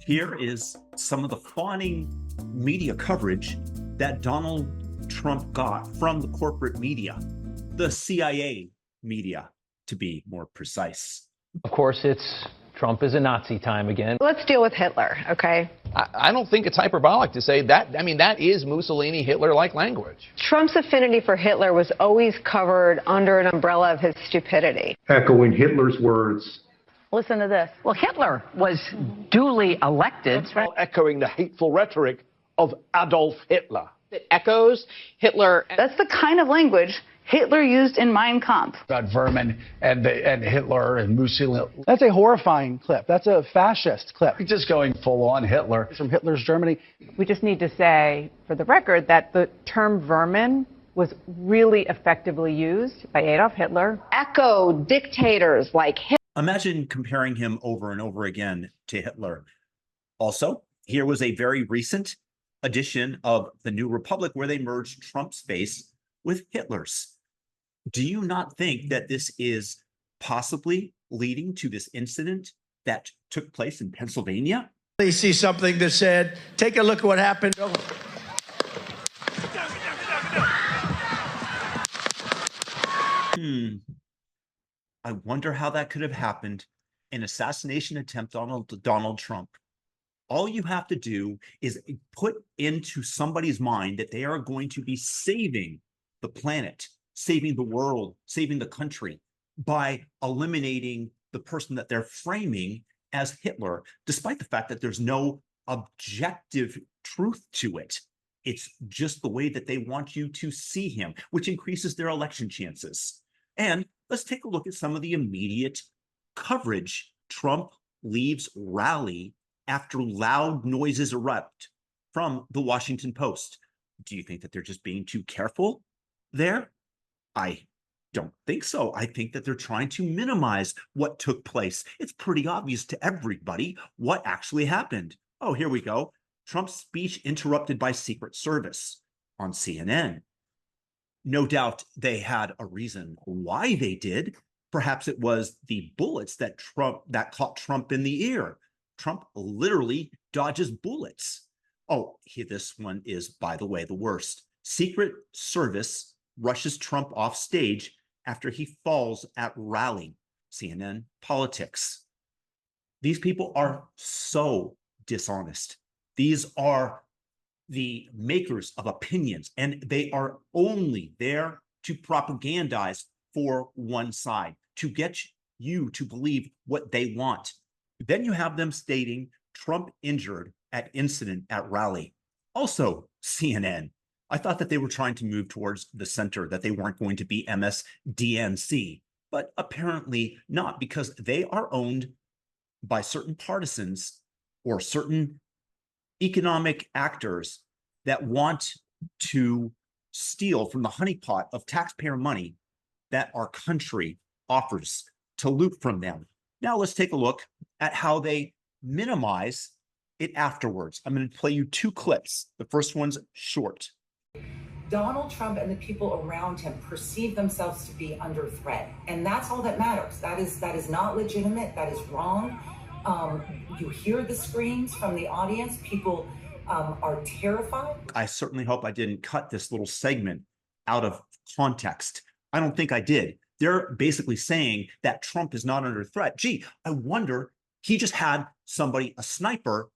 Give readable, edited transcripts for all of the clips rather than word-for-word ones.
Here is some of the fawning media coverage that Donald Trump got from the corporate media, the CIA media, to be more precise. Of course, it's Trump is a Nazi time again. Let's deal with Hitler, okay? I don't think it's hyperbolic to say that. I mean, that is Mussolini, Hitler-like language. Trump's affinity for Hitler was always covered under an umbrella of his stupidity. Echoing Hitler's words. Listen to this. Well, Hitler was duly elected. That's right. Echoing the hateful rhetoric of Adolf Hitler. It echoes Hitler. That's the kind of language Hitler used in Mein Kampf. About vermin and Hitler and Mussolini. That's a horrifying clip. That's a fascist clip. He's just going full on Hitler. From Hitler's Germany. We just need to say, for the record, that the term vermin was really effectively used by Adolf Hitler. Echo dictators like Hitler. Imagine comparing him over and over again to Hitler. Also, here was a very recent edition of the New Republic where they merged Trump's face with Hitler's. Do you not think that this is possibly leading to this incident that took place in Pennsylvania? They see something that said, take a look at what happened. I wonder how that could have happened. An assassination attempt on Donald Trump. All you have to do is put into somebody's mind that they are going to be saving the planet, saving the world, saving the country by eliminating the person that they're framing as Hitler, despite the fact that there's no objective truth to it. It's just the way that they want you to see him, which increases their election chances. And let's take a look at some of the immediate coverage. Trump leaves rally after loud noises erupt from the Washington Post. Do you think that they're just being too careful there? I don't think so. I think that they're trying to minimize what took place. It's pretty obvious to everybody what actually happened. Oh, here we go. Trump's speech interrupted by Secret Service on CNN. No doubt they had a reason why they did. Perhaps it was the bullets that caught Trump in the ear. Trump literally dodges bullets. Oh, this one is, by the way, the worst. Secret Service rushes Trump off stage after he falls at rally. CNN Politics. These people are so dishonest. These are the makers of opinions, and they are only there to propagandize for one side, to get you to believe what they want. Then you have them stating Trump injured at incident at rally. Also, CNN. I thought that they were trying to move towards the center, that they weren't going to be MSDNC, but apparently not, because they are owned by certain partisans or certain economic actors that want to steal from the honeypot of taxpayer money that our country offers to loot from them. Now let's take a look at how they minimize it afterwards. I'm going to play you two clips. The first one's short. Donald Trump and the people around him perceive themselves to be under threat, and that's all that matters. That is not legitimate. That is wrong. You hear the screams from the audience. People are terrified. I certainly hope I didn't cut this little segment out of context. I don't think I did. They're basically saying that Trump is not under threat. Gee, I wonder, he just had somebody, a sniper,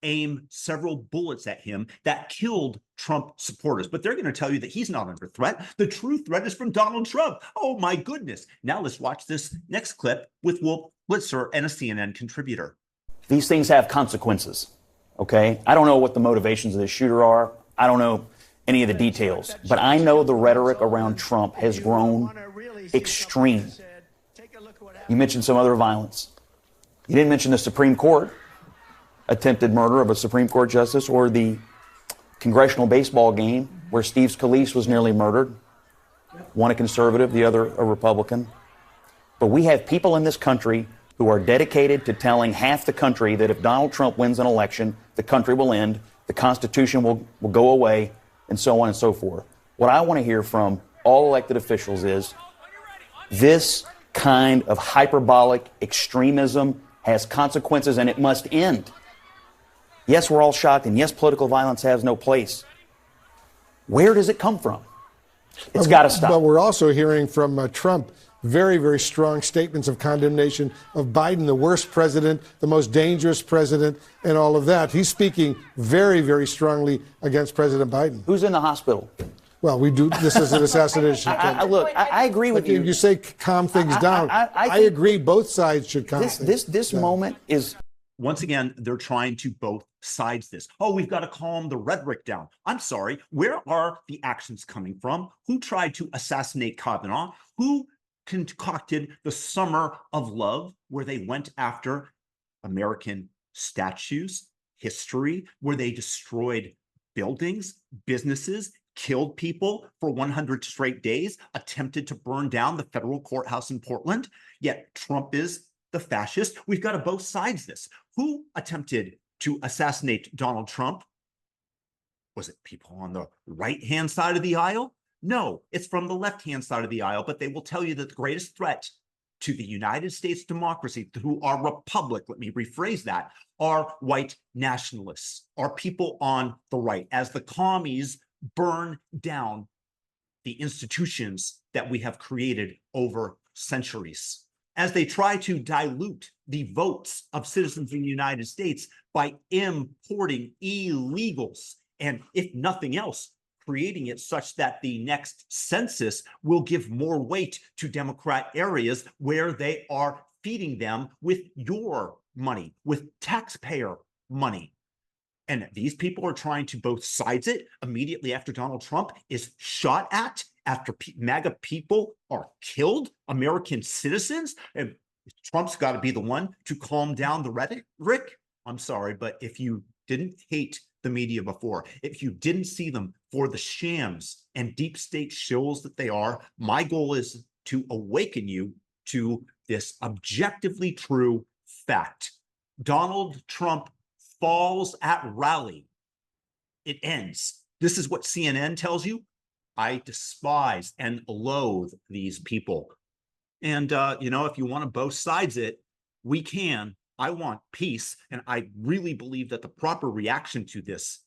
aim several bullets at him that killed Trump supporters. But they're going to tell you that he's not under threat. The true threat is from Donald Trump. Oh, my goodness. Now let's watch this next clip with Wolf Blitzer and a CNN contributor. These things have consequences, okay? I don't know what the motivations of the shooter are. I don't know any of the details. But I know the rhetoric around Trump has grown extreme. You mentioned some other violence. You didn't mention the Supreme Court attempted murder of a Supreme Court justice, or the congressional baseball game where Steve Scalise was nearly murdered. One a conservative, the other a Republican. But we have people in this country who are dedicated to telling half the country that if Donald Trump wins an election, the country will end, the Constitution will go away, and so on and so forth. What I want to hear from all elected officials is this kind of hyperbolic extremism has consequences, and it must end. Yes, we're all shocked, and yes, political violence has no place. Where does it come from? It's got to stop. But we're also hearing from Trump very, very strong statements of condemnation of Biden, the worst president, the most dangerous president, and all of that. He's speaking very, very strongly against President Biden. Who's in the hospital? Well, we do. This is an assassination. Look, I agree with you. You say calm things down. I agree. Both sides should calm things This moment is. Once again, they're trying to both sides this. Oh, we've got to calm the rhetoric down. I'm sorry. Where are the actions coming from? Who tried to assassinate Kavanaugh? Who concocted the summer of love where they went after American statues, history, where they destroyed buildings, businesses, killed people for 100 straight days, attempted to burn down the federal courthouse in Portland? Yet Trump is the fascist. We've got to both sides this. Who attempted to assassinate Donald Trump? Was it people on the right-hand side of the aisle? No, it's from the left-hand side of the aisle, but they will tell you that the greatest threat to the United States democracy, to our republic, let me rephrase that, are white nationalists, are people on the right, as the commies burn down the institutions that we have created over centuries, as they try to dilute the votes of citizens in the United States by importing illegals, and if nothing else, creating it such that the next census will give more weight to Democrat areas where they are feeding them with your money, with taxpayer money. And these people are trying to both sides it immediately after Donald Trump is shot at, after MAGA people are killed, American citizens. And Trump's got to be the one to calm down the rhetoric. I'm sorry, but if you didn't hate the media before, if you didn't see them for the shams and deep state shills that they are, my goal is to awaken you to this objectively true fact. Donald Trump falls at rally. It ends. This is what CNN tells you. I despise and loathe these people. And, if you want to both sides it, we can. I want peace. And I really believe that the proper reaction to this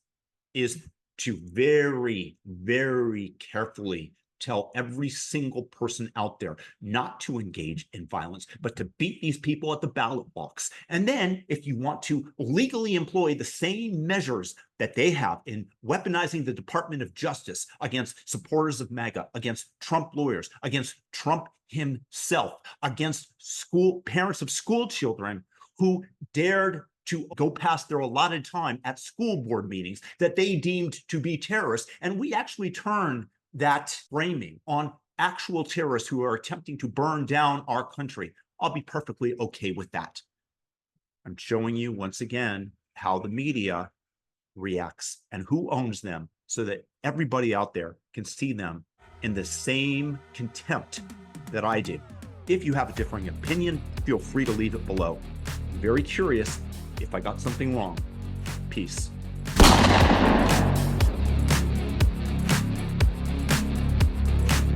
is to very, very carefully tell every single person out there not to engage in violence, but to beat these people at the ballot box. And then if you want to legally employ the same measures that they have in weaponizing the Department of Justice against supporters of MAGA, against Trump lawyers, against Trump himself, against parents of school children who dared to go past their allotted time at school board meetings that they deemed to be terrorists. And we actually turn that framing on actual terrorists who are attempting to burn down our country. I'll be perfectly okay with that. I'm showing you once again how the media reacts and who owns them so that everybody out there can see them in the same contempt that I do. If you have a differing opinion, feel free to leave it below. I'm very curious if I got something wrong. Peace.